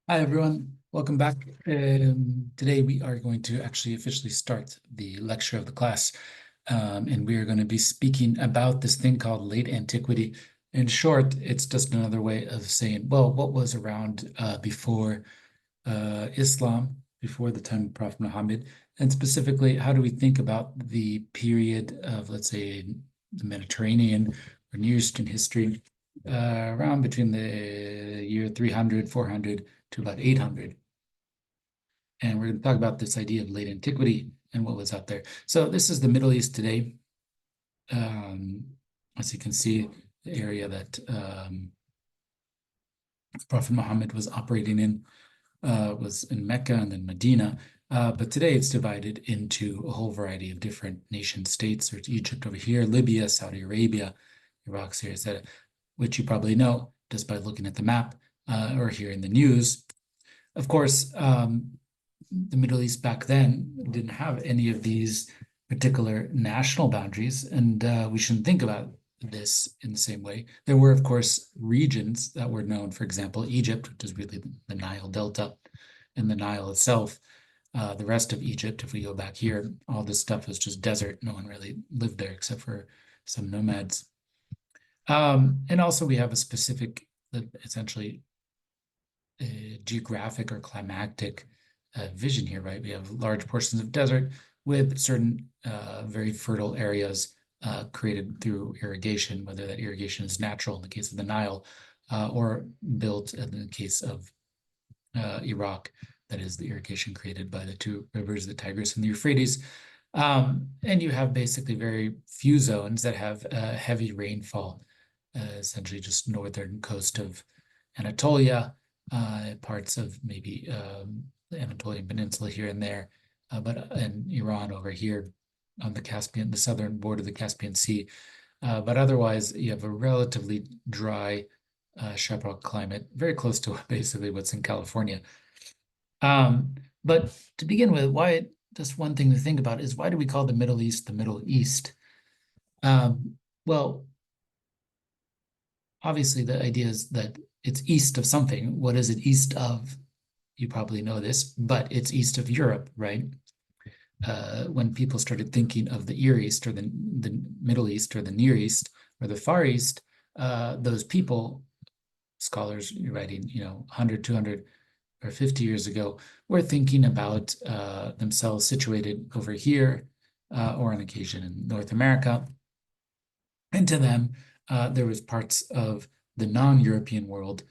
Hi, everyone. Welcome back. Today we are going to actually officially start the lecture of the class, and we are going to be speaking about this thing called late antiquity. In short, it's just another way of saying, well, what was around before Islam, before the time of Prophet Muhammad, and specifically, how do we think about the period of, let's say, the Mediterranean or Near Eastern history around between the year 300, 400 to about 800. And we're going to talk about this idea of late antiquity and what was out there. So this is the Middle East today. As you can see, the area that Prophet Muhammad was operating in was in Mecca and then Medina. But today it's divided into a whole variety of different nation states. There's Egypt over here, Libya, Saudi Arabia, Iraq, Syria, etc., which you probably know just by looking at the map or hearing the news. Of course, the Middle East back then didn't have any of these particular national boundaries, and we shouldn't think about this in the same way. There were, of course, regions that were known, for example, Egypt, which is really the Nile Delta and the Nile itself. The rest of Egypt, if we go back here, all this stuff was just desert. No one really lived there except for some nomads. And also we have a specific, essentially, geographic or climatic vision here, right? We have large portions of desert with certain very fertile areas created through irrigation, whether that irrigation is natural in the case of the Nile or built in the case of Iraq, that is the irrigation created by the two rivers, the Tigris and the Euphrates. And you have basically very few zones that have heavy rainfall, essentially just northern coast of Anatolia, parts of maybe the Anatolian Peninsula here and there, but in Iran over here on the Caspian, the southern border of the Caspian Sea. But otherwise, you have a relatively dry chaparral climate, very close to basically what's in California. But to begin with, why just one thing to think about is why do we call the Middle East the Middle East? Well, obviously the idea is that it's east of something. What is it east of? You probably know this, but it's east of Europe, right? When people started thinking of the Near East or the Middle East or the Near East or the Far East, those people, scholars writing, 100, 200, or 50 years ago, were thinking about themselves situated over here or on occasion in North America. And to them, there was parts of the non-European world,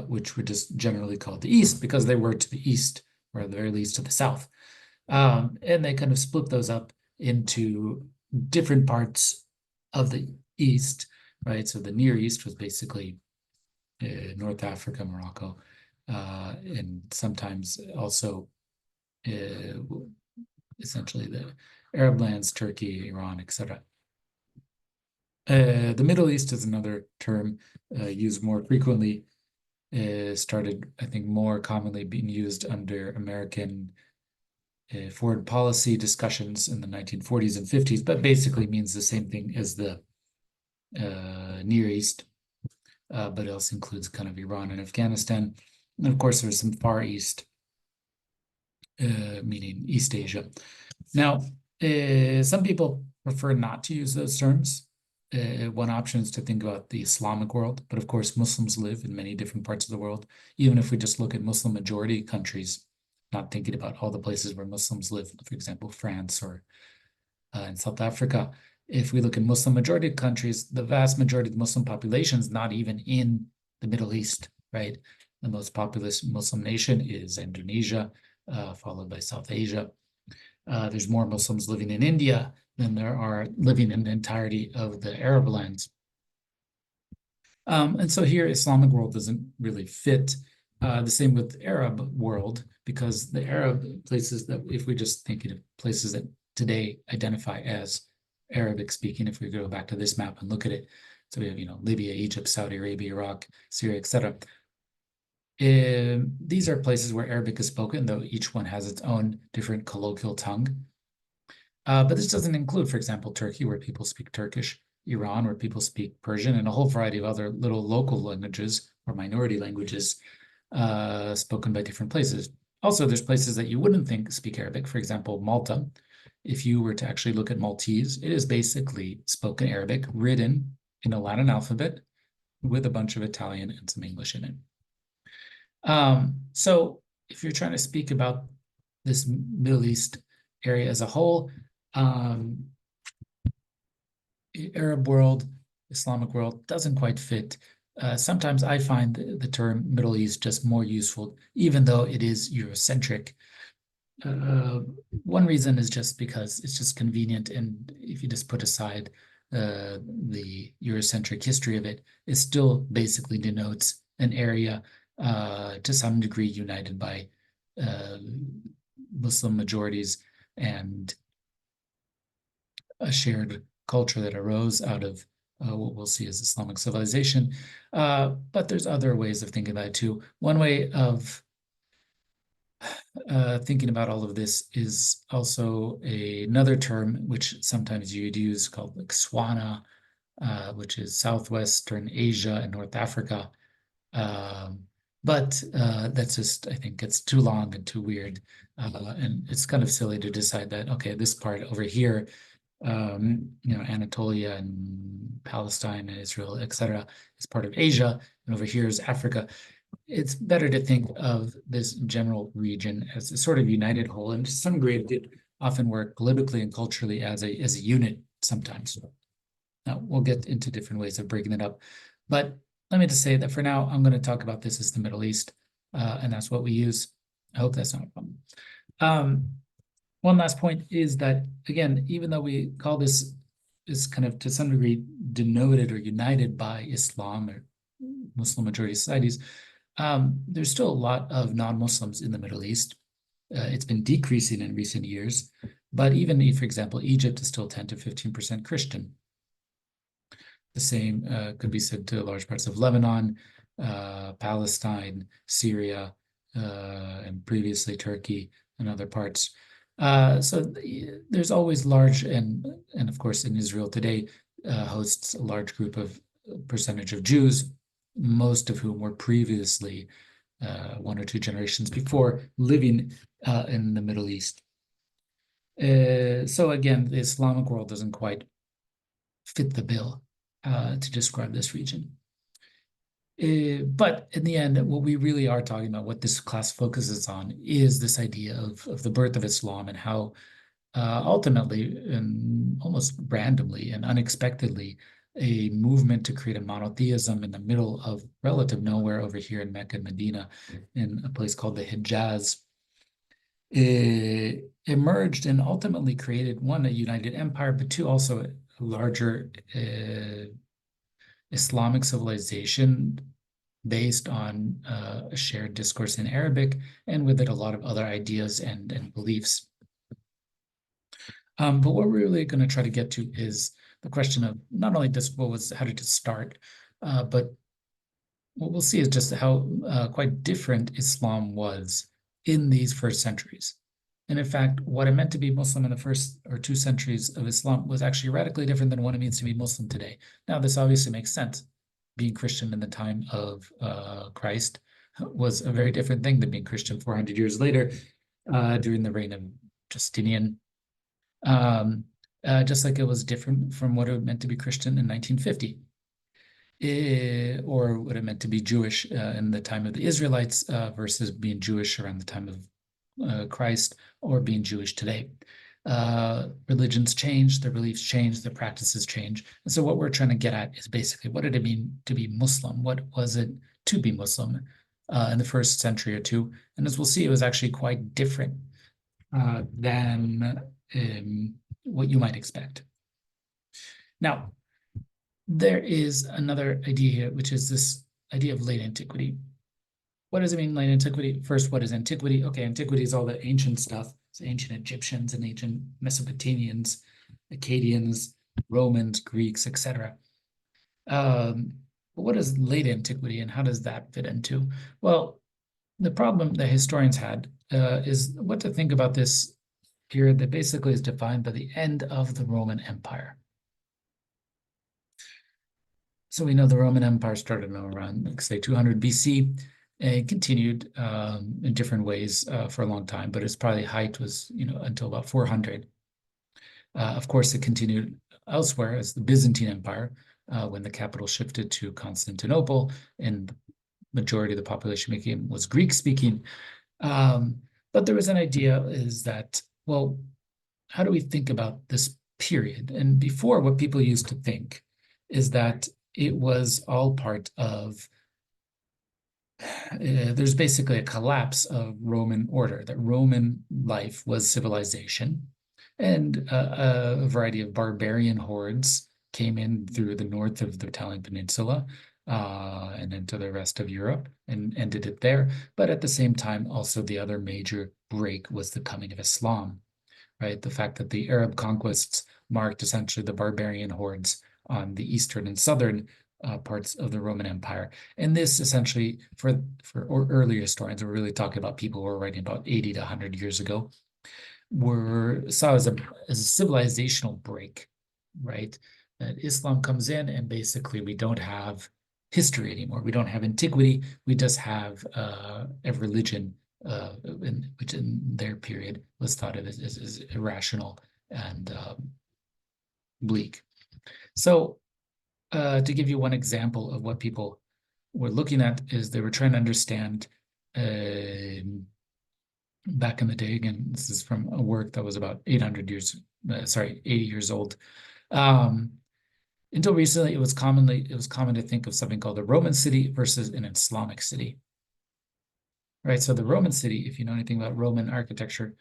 which were just generally called the East because they were to the east, or at the very least to the south. And they kind of split those up into different parts of the East, right? So the Near East was basically North Africa, Morocco, and sometimes also essentially the Arab lands, Turkey, Iran, etc. The Middle East is another term used more frequently. Started, I think, more commonly being used under American foreign policy discussions in the 1940s and 50s, but basically means the same thing as the Near East, but it also includes kind of Iran and Afghanistan. And of course, there's some Far East, meaning East Asia. Now, some people prefer not to use those terms. One option is to think about the Islamic world, but of course, Muslims live in many different parts of the world. Even if we just look at Muslim majority countries, not thinking about all the places where Muslims live, for example, France or in South Africa. If we look at Muslim majority countries, the vast majority of the Muslim population is not even in the Middle East, right? The most populous Muslim nation is Indonesia, followed by South Asia. There's more Muslims living in India than there are living in the entirety of the Arab lands. And so here, Islamic world doesn't really fit. The same with Arab world, because the Arab places that, if we're just thinking of places that today identify as Arabic speaking, if we go back to this map and look at it, so we have, Libya, Egypt, Saudi Arabia, Iraq, Syria, etc. These are places where Arabic is spoken, though each one has its own different colloquial tongue. But this doesn't include, for example, Turkey, where people speak Turkish, Iran, where people speak Persian, and a whole variety of other little local languages or minority languages spoken by different places. Also, there's places that you wouldn't think speak Arabic. For example, Malta. If you were to actually look at Maltese, it is basically spoken Arabic, written in a Latin alphabet with a bunch of Italian and some English in it. So if you're trying to speak about this Middle East area as a whole, Arab world, Islamic world doesn't quite fit. Sometimes I find the term Middle East just more useful, even though it is Eurocentric. One reason is just because it's just convenient, and if you just put aside the Eurocentric history of it, it still basically denotes an area to some degree united by Muslim majorities and a shared culture that arose out of what we'll see as Islamic civilization. But there's other ways of thinking about it too. One way of thinking about all of this is also another term which sometimes you'd use called like Swana, which is Southwestern Asia and North Africa. But that's just, I think it's too long and too weird. And it's kind of silly to decide that, okay, this part over here, Anatolia and Palestine and Israel, etc., is part of Asia, and over here is Africa. It's better to think of this general region as a sort of united whole, and to some degree, it did often work politically and culturally as a unit sometimes. Now, we'll get into different ways of breaking it up, but let me just say that for now, I'm going to talk about this as the Middle East, and that's what we use. I hope that's not a problem. One last point is that, again, even though we call this is kind of to some degree denoted or united by Islam or Muslim majority societies, there's still a lot of non-Muslims in the Middle East. It's been decreasing in recent years, but even if, for example, Egypt is still 10 to 15% Christian. The same could be said to large parts of Lebanon, Palestine, Syria, and previously Turkey and other parts. So there's always large, and of course in Israel today hosts a large group of percentage of Jews, most of whom were previously one or two generations before living in the Middle East. So again, the Islamic world doesn't quite fit the bill to describe this region. But in the end, what we really are talking about, what this class focuses on, is this idea of the birth of Islam and how ultimately and almost randomly and unexpectedly, a movement to create a monotheism in the middle of relative nowhere over here in Mecca and Medina, in a place called the Hijaz, emerged and ultimately created, one, a united empire, but two, also a larger Islamic civilization based on a shared discourse in Arabic, and with it a lot of other ideas and beliefs. But what we're really going to try to get to is the question of not only just how did it start, but what we'll see is just how quite different Islam was in these first centuries. And in fact, what it meant to be Muslim in the first or 2 centuries of Islam was actually radically different than what it means to be Muslim today. Now, this obviously makes sense. Being Christian in the time of Christ was a very different thing than being Christian 400 years later during the reign of Justinian. Just like it was different from what it meant to be Christian in 1950. Or what it meant to be Jewish in the time of the Israelites versus being Jewish around the time of Christ, or being Jewish today. Religions change, their beliefs change, their practices change. And so what we're trying to get at is basically, what did it mean to be Muslim? What was it to be Muslim in the first century or two? And as we'll see, it was actually quite different than what you might expect. Now, there is another idea here, which is this idea of late antiquity. What does it mean, late antiquity? First, what is antiquity? Okay, antiquity is all the ancient stuff. It's ancient Egyptians and ancient Mesopotamians, Akkadians, Romans, Greeks, etc. But what is late antiquity, and how does that fit into? Well, the problem that historians had is what to think about this period that basically is defined by the end of the Roman Empire. So we know the Roman Empire started around, like, say, 200 BC. and it continued in different ways for a long time, but its probably height was, until about 400. Of course, it continued elsewhere as the Byzantine Empire, when the capital shifted to Constantinople and the majority of the population was Greek-speaking. But there was an idea is that, well, how do we think about this period? And before, what people used to think is that it was all part of there's basically a collapse of Roman order, that Roman life was civilization, and a variety of barbarian hordes came in through the north of the Italian peninsula and into the rest of Europe and ended it there. But at the same time, also the other major break was the coming of Islam, right? The fact that the Arab conquests marked essentially the barbarian hordes on the eastern and southern parts of the Roman Empire. And this essentially, for earlier historians, we're really talking about people who were writing about 80 to 100 years ago, were saw as a civilizational break, right? That Islam comes in and basically we don't have history anymore. We don't have antiquity. We just have a religion, which in their period was thought of as irrational and bleak. So to give you one example of what people were looking at is they were trying to understand back in the day, again, this is from a work that was about 80 years old. Until recently, it was common to think of something called a Roman city versus an Islamic city. Right, so the Roman city, if you know anything about Roman architecture,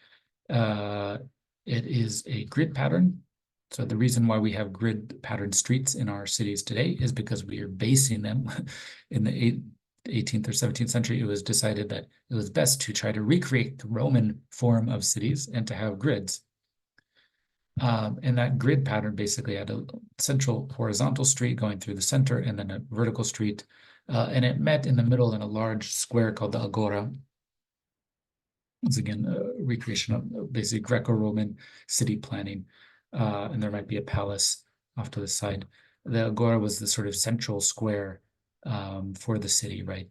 it is a grid pattern. So the reason why we have grid pattern streets in our cities today is because we are basing them in the 18th or 17th century. It was decided that it was best to try to recreate the Roman form of cities and to have grids. And that grid pattern basically had a central horizontal street going through the center and then a vertical street. And it met in the middle in a large square called the Agora. It's again a recreation of basically Greco-Roman city planning. And there might be a palace off to the side. The Agora was the sort of central square for the city, right?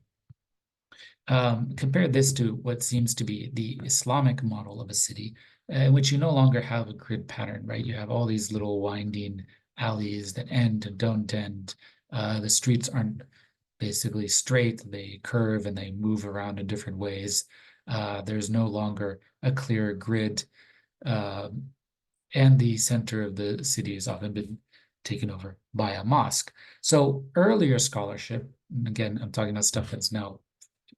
Compare this to what seems to be the Islamic model of a city, in which you no longer have a grid pattern, right? You have all these little winding alleys that end and don't end. The streets aren't basically straight, they curve and they move around in different ways. There's no longer a clear grid, and the center of the city has often been taken over by a mosque. So earlier scholarship, and again, I'm talking about stuff that's now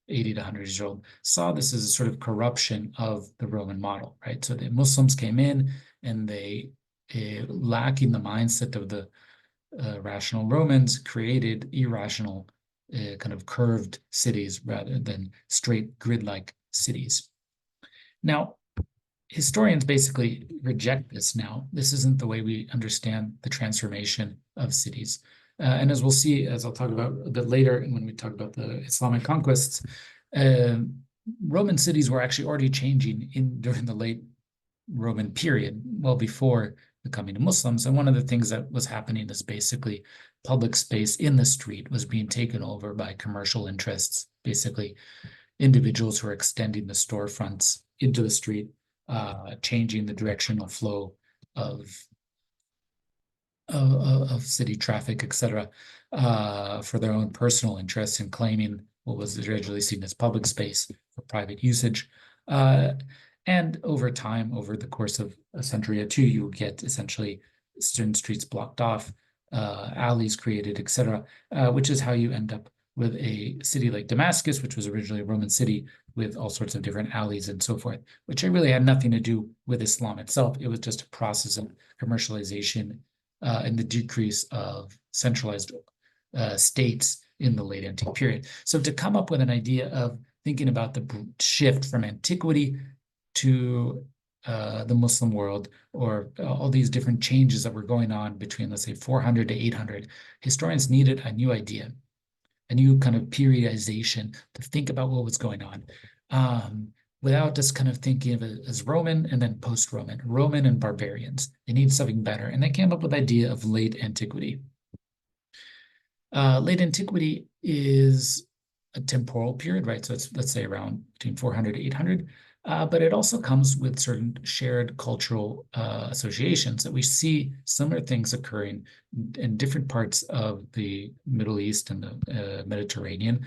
80 to 100 years old, saw this as a sort of corruption of the Roman model, right? So the Muslims came in and they, lacking the mindset of the rational Romans, created irrational kind of curved cities rather than straight grid-like cities. Now, historians basically reject this now. This isn't the way we understand the transformation of cities. And as we'll see, as I'll talk about a bit later when we talk about the Islamic conquests, Roman cities were actually already changing during the late Roman period, well before the coming of Muslims. And one of the things that was happening is basically public space in the street was being taken over by commercial interests, basically individuals who are extending the storefronts into the street, changing the directional flow of city traffic, etc., for their own personal interests and claiming what was originally seen as public space for private usage. And over time, over the course of a century or two, you get essentially certain streets blocked off, alleys created, etc., which is how you end up with a city like Damascus, which was originally a Roman city with all sorts of different alleys and so forth, which really had nothing to do with Islam itself. It was just a process of commercialization and the decrease of centralized states in the late antique period. So to come up with an idea of thinking about the shift from antiquity to the Muslim world, or all these different changes that were going on between, let's say, 400 to 800, historians needed a new idea, a new kind of periodization to think about what was going on, without just kind of thinking of it as Roman and then post-Roman, Roman and barbarians. They need something better. And they came up with the idea of late antiquity. Late antiquity is a temporal period, right? So it's, let's say, around between 400 to 800. But it also comes with certain shared cultural associations that we see similar things occurring in different parts of the Middle East and the Mediterranean.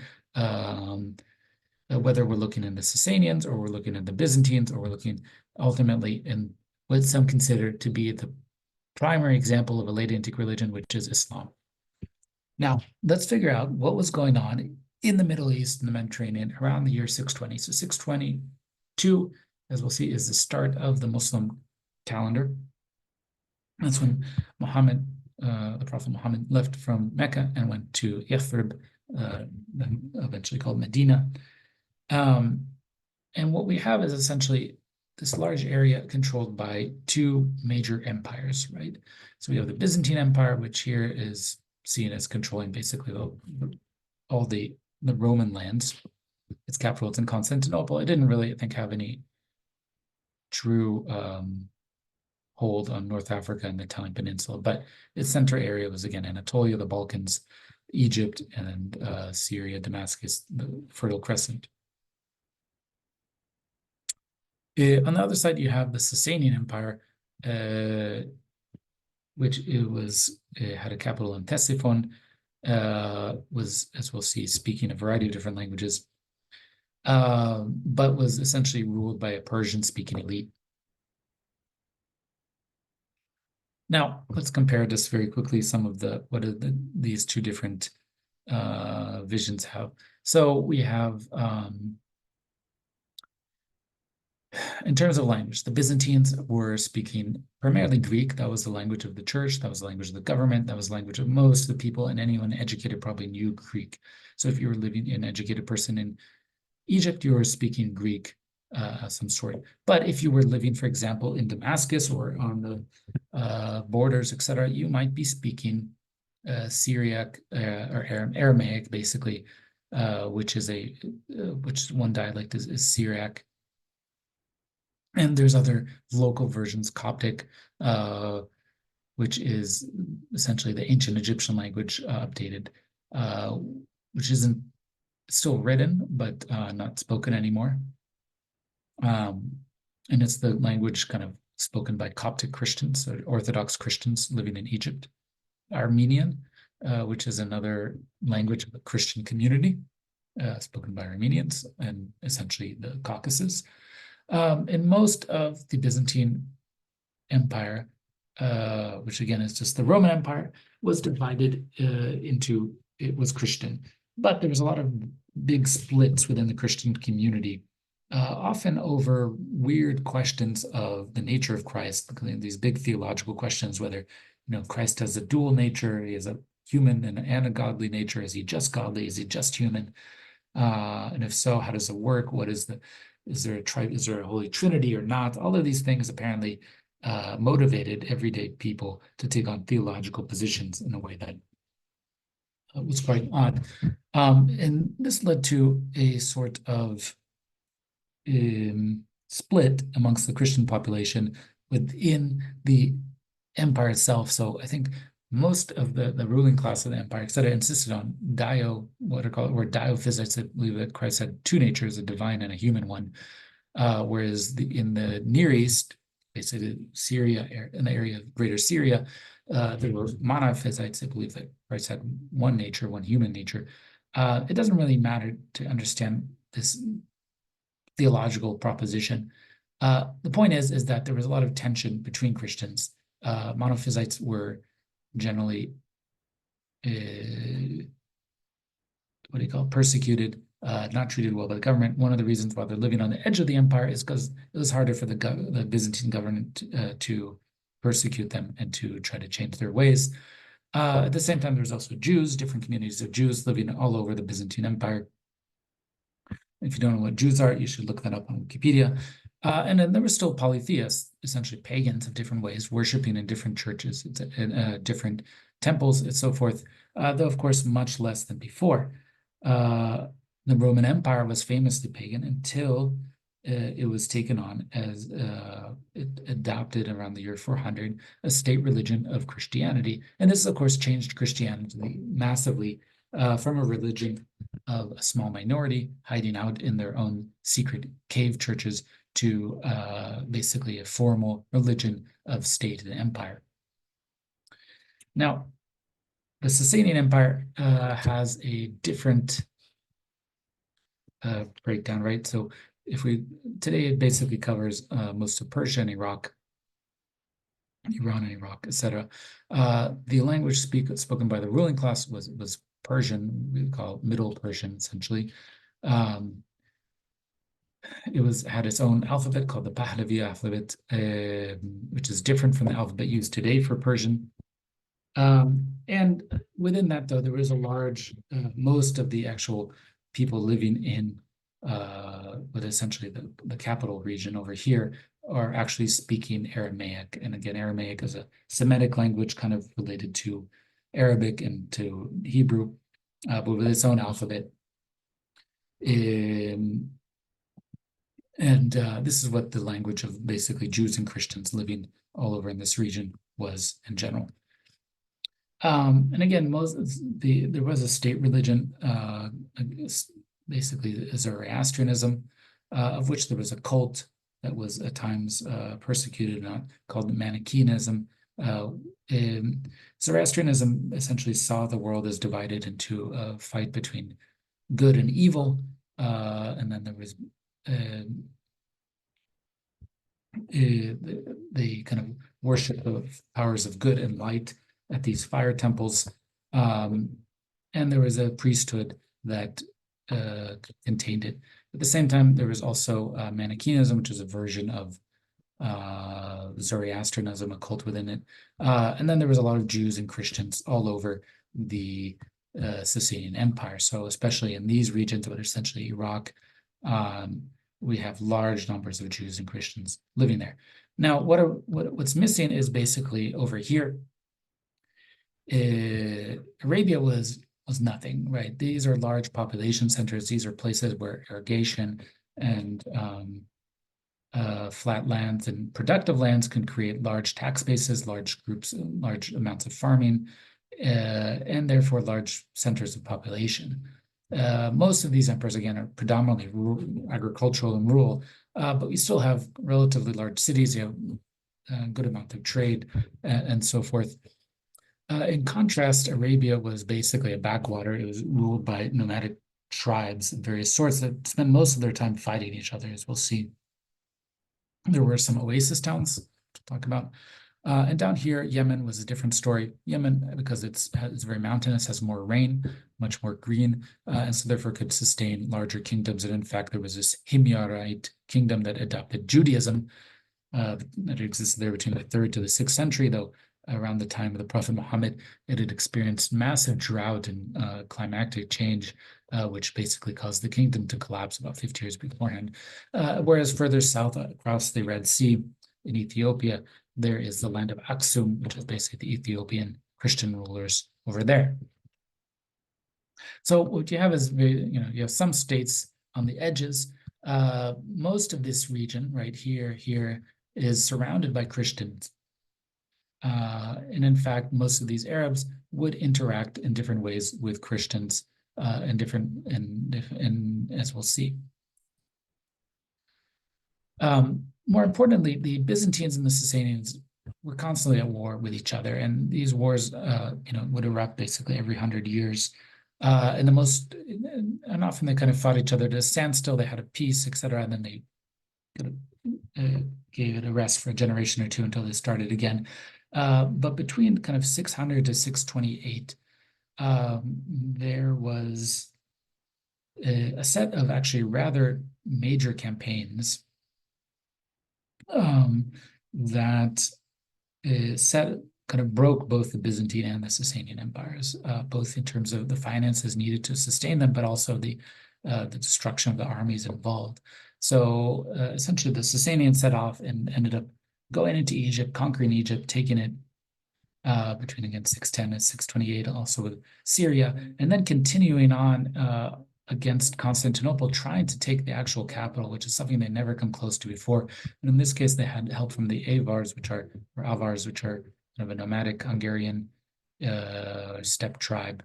Whether we're looking in the Sasanians or we're looking at the Byzantines or we're looking ultimately in what some consider to be the primary example of a late antique religion, which is Islam. Now, let's figure out what was going on in the Middle East and the Mediterranean around the year 620. So 622, as we'll see, is the start of the Muslim calendar. That's when Muhammad, the Prophet Muhammad, left from Mecca and went to Yathrib, then eventually called Medina. And what we have is essentially this large area controlled by two major empires, right? So we have the Byzantine Empire, which here is seen as controlling basically all the Roman lands. Its capital is in Constantinople. It didn't really, I think, have any true hold on North Africa and the Italian Peninsula, but its center area was, again, Anatolia, the Balkans, Egypt, and Syria, Damascus, the Fertile Crescent. On the other side, you have the Sasanian Empire, which it had a capital in Ctesiphon, was, as we'll see, speaking a variety of different languages, but was essentially ruled by a Persian-speaking elite. Now, let's compare this very quickly, these two different visions have. So we have, in terms of language, the Byzantines were speaking primarily Greek. That was the language of the church. That was the language of the government. That was the language of most of the people, and anyone educated probably knew Greek. So if you were living an educated person in Egypt, you were speaking Greek of some sort. But if you were living, for example, in Damascus or on the borders, etc., you might be speaking Syriac or Aramaic, basically, which one dialect is Syriac. And there's other local versions, Coptic, which is essentially the ancient Egyptian language updated, which isn't still written, but not spoken anymore. And it's the language kind of spoken by Coptic Christians, or Orthodox Christians living in Egypt. Armenian, which is another language of the Christian community, spoken by Armenians and essentially the Caucasus. In most of the Byzantine Empire, which again is just the Roman Empire, was divided it was Christian. But there was a lot of big splits within the Christian community, often over weird questions of the nature of Christ, these big theological questions, whether Christ has a dual nature, he has a human and a godly nature. Is he just godly? Is he just human? And if so, how does it work? Is there a Holy Trinity or not? All of these things apparently motivated everyday people to take on theological positions in a way that was quite odd. And this led to a sort of split amongst the Christian population within the empire itself. So I think most of the ruling class of the empire, etc., insisted on diophysites. I believe that Christ had two natures, a divine and a human one. Whereas in the Near East, basically Syria, in the area of Greater Syria, there were monophysites. I believe that Christ had one nature, one human nature. It doesn't really matter to understand this theological proposition. The point is that there was a lot of tension between Christians. Monophysites were generally persecuted, not treated well by the government. One of the reasons why they're living on the edge of the empire is because it was harder for the Byzantine government to persecute them and to try to change their ways. At the same time, there's also Jews, different communities of Jews living all over the Byzantine Empire. If you don't know what Jews are, you should look that up on Wikipedia. And then there were still polytheists, essentially pagans of different ways, worshiping in different churches, different temples, and so forth, though, of course, much less than before. The Roman Empire was famously pagan until it was taken on as it adopted around the year 400, a state religion of Christianity. And this, of course, changed Christianity massively from a religion of a small minority hiding out in their own secret cave churches to basically a formal religion of state and empire. Now, the Sasanian Empire has a different breakdown, right? So today it basically covers most of Persia and Iraq, Iran and Iraq, etc. The language spoken by the ruling class was Persian. We call it Middle Persian, essentially. It had its own alphabet called the Pahlavi alphabet, which is different from the alphabet used today for Persian. And within that, though, there was a large, most of the actual people living in what essentially the capital region over here are actually speaking Aramaic. And again, Aramaic is a Semitic language kind of related to Arabic and to Hebrew, but with its own alphabet. This is what the language of basically Jews and Christians living all over in this region was in general. And again, there was a state religion, basically Zoroastrianism, of which there was a cult that was at times persecuted, called Manichaeism. Zoroastrianism essentially saw the world as divided into a fight between good and evil, and then there was the kind of worship of powers of good and light at these fire temples, and there was a priesthood that contained it. At the same time, there was also Manichaeism, which is a version of Zoroastrianism, a cult within it. And then there was a lot of Jews and Christians all over the Sasanian Empire. So especially in these regions, but essentially Iraq, we have large numbers of Jews and Christians living there. Now, what's missing is basically over here, Arabia was nothing, right? These are large population centers. These are places where irrigation and flat lands and productive lands can create large tax bases, large groups, large amounts of farming, and therefore large centers of population. Most of these empires, again, are predominantly agricultural and rural, but we still have relatively large cities. You have a good amount of trade and so forth. In contrast, Arabia was basically a backwater. It was ruled by nomadic tribes of various sorts that spent most of their time fighting each other, as we'll see. There were some oasis towns to talk about. And down here, Yemen was a different story. Yemen, because it's very mountainous, has more rain, much more green, and so therefore could sustain larger kingdoms. And in fact, there was this Himyarite kingdom that adopted Judaism that existed there between the 3rd to the 6th century, though around the time of the Prophet Muhammad, it had experienced massive drought and climatic change, which basically caused the kingdom to collapse about 50 years beforehand. Whereas further south across the Red Sea in Ethiopia, there is the land of Aksum, which is basically the Ethiopian Christian rulers over there. So what you have is, you have some states on the edges. Most of this region right here is surrounded by Christians. And in fact, most of these Arabs would interact in different ways with Christians, and as we'll see. More importantly, the Byzantines and the Sasanians were constantly at war with each other, and these wars, would erupt basically every 100 years. And often they kind of fought each other to a standstill. They had a peace, etc., and then they gave it a rest for a generation or two until they started again. But between kind of 600 to 628, there was a set of actually rather major campaigns that kind of broke both the Byzantine and the Sasanian empires, both in terms of the finances needed to sustain them, but also the destruction of the armies involved. So essentially, the Sasanians set off and ended up going into Egypt, conquering Egypt, taking it between, again, 610 and 628, also with Syria, and then continuing on against Constantinople, trying to take the actual capital, which is something they never come close to before. And in this case, they had help from the Avars, which are kind of a nomadic Hungarian steppe tribe.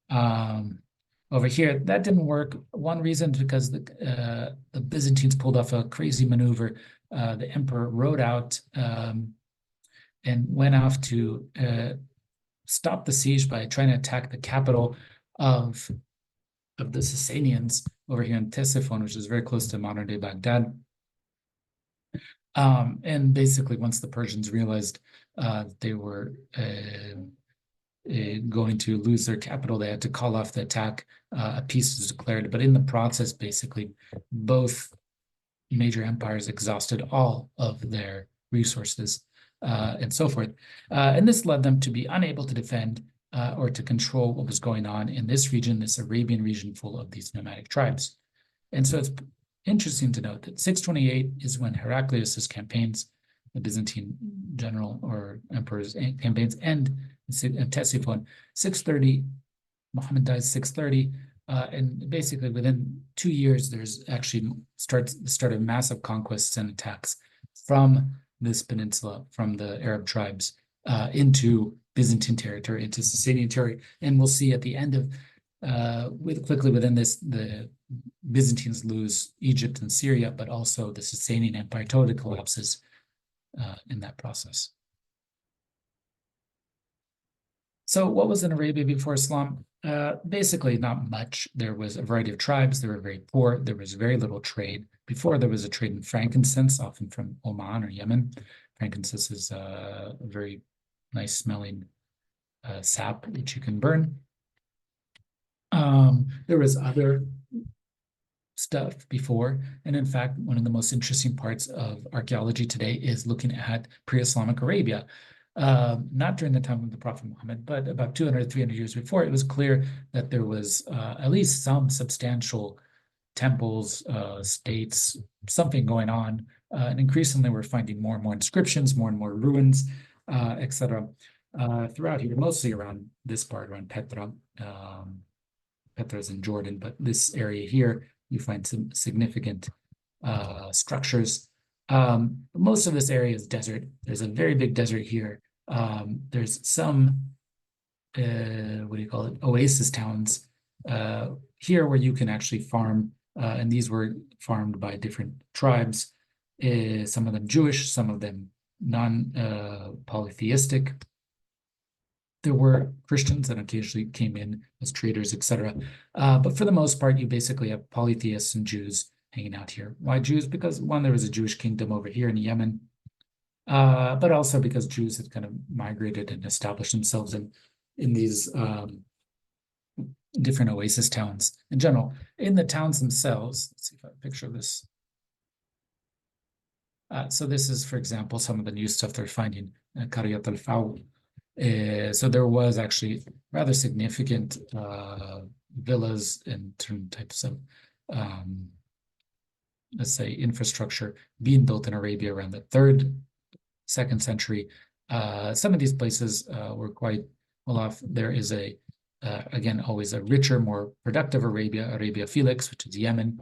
Over here, that didn't work. One reason is because the Byzantines pulled off a crazy maneuver. The emperor rode out and went off to stop the siege by trying to attack the capital of the Sasanians over here in Ctesiphon, which is very close to modern day Baghdad. And basically, once the Persians realized they were going to lose their capital, they had to call off the attack. A peace was declared, but in the process, basically, both major empires exhausted all of their resources and so forth. And this led them to be unable to defend or to control what was going on in this region, this Arabian region full of these nomadic tribes. And so it's interesting to note that 628 is when Heraclius's campaigns, the Byzantine general or emperor's campaigns, end in Ctesiphon. 630, Muhammad dies 630, and basically within 2 years, there's actually started massive conquests and attacks from this peninsula, from the Arab tribes, into Byzantine territory, into Sasanian territory. And we'll see at the end of, quickly within this, the Byzantines lose Egypt and Syria, but also the Sasanian Empire totally collapses in that process. So what was in Arabia before Islam? Basically not much. There was a variety of tribes. They were very poor. There was very little trade. Before, there was a trade in frankincense, often from Oman or Yemen. Frankincense is a very nice smelling sap that you can burn. There was other stuff before. And in fact, one of the most interesting parts of archaeology today is looking at pre-Islamic Arabia. Not during the time of the Prophet Muhammad, but about 200, 300 years before, it was clear that there was at least some substantial temples, states, something going on. And increasingly, we're finding more and more inscriptions, more and more ruins, etc. Throughout here, mostly around this part, around Petra. Petra is in Jordan, but this area here, you find some significant structures. Most of this area is desert. There's a very big desert here. There's some, oasis towns here where you can actually farm, and these were farmed by different tribes, some of them Jewish, some of them non-polytheistic. There were Christians that occasionally came in as traders, etc. But for the most part, you basically have polytheists and Jews hanging out here. Why Jews? Because one, there was a Jewish kingdom over here in Yemen, but also because Jews had kind of migrated and established themselves in these different oasis towns in general. In the towns themselves, let's see if I have a picture of this. So this is, for example, some of the new stuff they're finding, Qariyat al-Faw. So there was actually rather significant villas and certain types of, let's say, infrastructure being built in Arabia around the 3rd, 2nd century. Some of these places were quite well off. There is again, always a richer, more productive Arabia Felix, which is Yemen.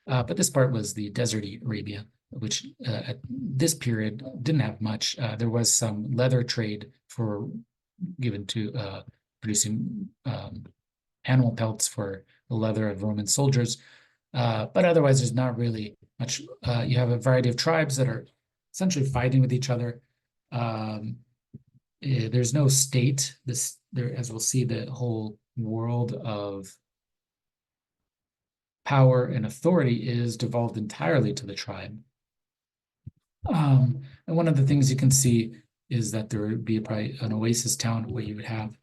But this part was the deserty Arabia, which at this period didn't have much. There was some leather trade given to producing animal pelts for the leather of Roman soldiers. But otherwise, there's not really much. You have a variety of tribes that are essentially fighting with each other. There's no state. As we'll see, the whole world of power and authority is devolved entirely to the tribe. And one of the things you can see is that there would be probably an oasis town where you would have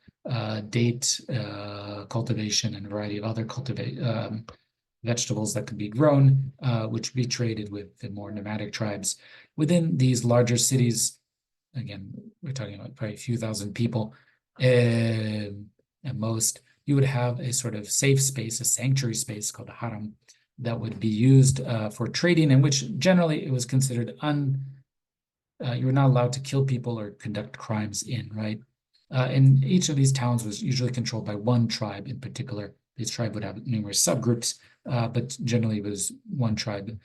date cultivation and a variety of other vegetables that could be grown, which would be traded with the more nomadic tribes. Within these larger cities, again, we're talking about probably a few thousand people at most, you would have a sort of safe space, a sanctuary space called a haram, that would be used for trading, in which generally it was considered you were not allowed to kill people or conduct crimes in, right? And each of these towns was usually controlled by one tribe in particular. This tribe would have numerous subgroups, but generally it was one tribe